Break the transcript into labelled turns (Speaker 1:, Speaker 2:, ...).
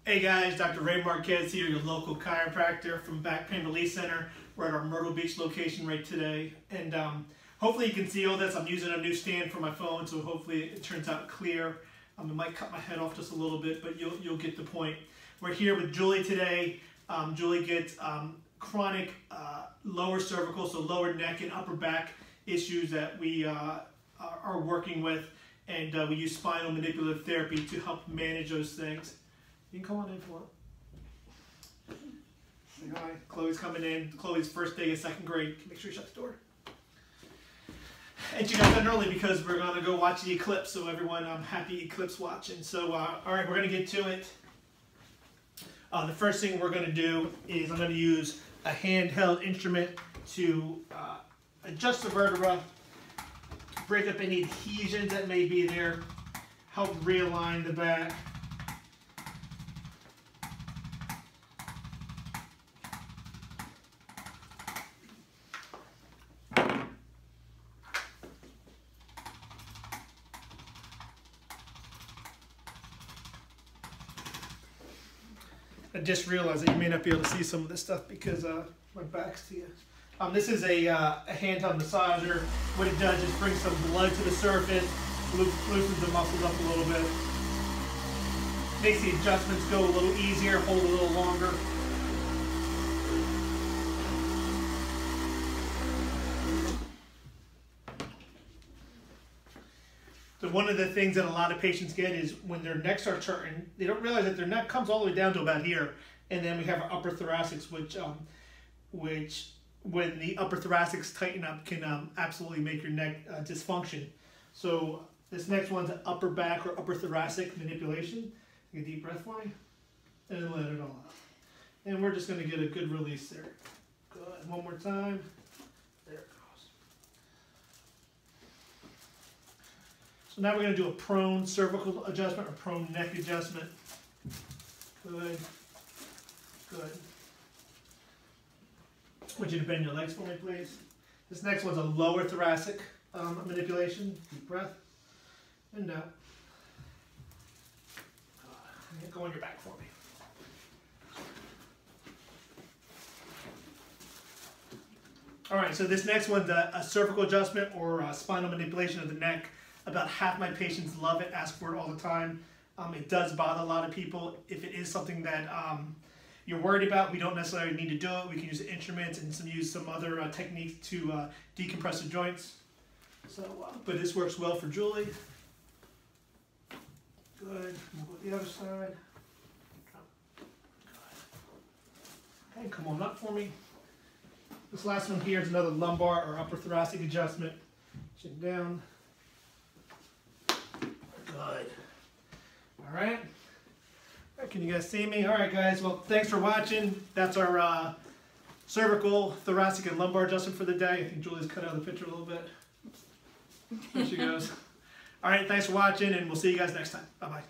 Speaker 1: Hey guys, Dr. Ray Marquez here, your local chiropractor from Back Pain Relief Center. We're at our Myrtle Beach location right today, and hopefully you can see all this. I'm using a new stand for my phone, so hopefully it turns out clear. It might cut my head off just a little bit, but you'll get the point. We're here with Julie today. Julie gets chronic lower cervical, so lower neck and upper back issues that we are working with, and we use spinal manipulative therapy to help manage those things. You can come on in if you want. Say hi. Chloe's coming in. Chloe's first day of second grade. Make sure you shut the door. And she got done early because we're going to go watch the eclipse. So everyone, happy eclipse watching. So, all right, we're going to get to it. The first thing we're going to do is I'm going to use a handheld instrument to adjust the vertebra, break up any adhesions that may be there, help realign the back. I just realized that you may not be able to see some of this stuff because my back's to you. This is a handheld massager. What it does is bring some blood to the surface, loosens the muscles up a little bit, makes the adjustments go a little easier, hold a little longer. So one of the things that a lot of patients get is when their necks are hurting, they don't realize that their neck comes all the way down to about here, and then we have our upper thoracics, which when the upper thoracics tighten up can absolutely make your neck dysfunction. So this next one's an upper back or upper thoracic manipulation. Take a deep breath for me, and let it all out. And we're just going to get a good release there. Good. One more time. There. So now we're going to do a prone cervical adjustment or prone neck adjustment. Good. Good. I want you to bend your legs for me, please. This next one's a lower thoracic manipulation. Deep breath. And out. Go on your back for me. All right, so this next one's a cervical adjustment or a spinal manipulation of the neck. About half my patients love it, ask for it all the time. It does bother a lot of people. If it is something that you're worried about, we don't necessarily need to do it. We can use instruments and use some other techniques to decompress the joints. So, but this works well for Julie. Good. Move to the other side. Good. Okay, come on up for me. This last one here is another lumbar or upper thoracic adjustment. Chin down. Good. All right. Can you guys see me? All right, guys. Well, thanks for watching. That's our cervical, thoracic, and lumbar adjustment for the day. I think Julie's cut out the picture a little bit. There she goes. All right. Thanks for watching, and we'll see you guys next time. Bye-bye.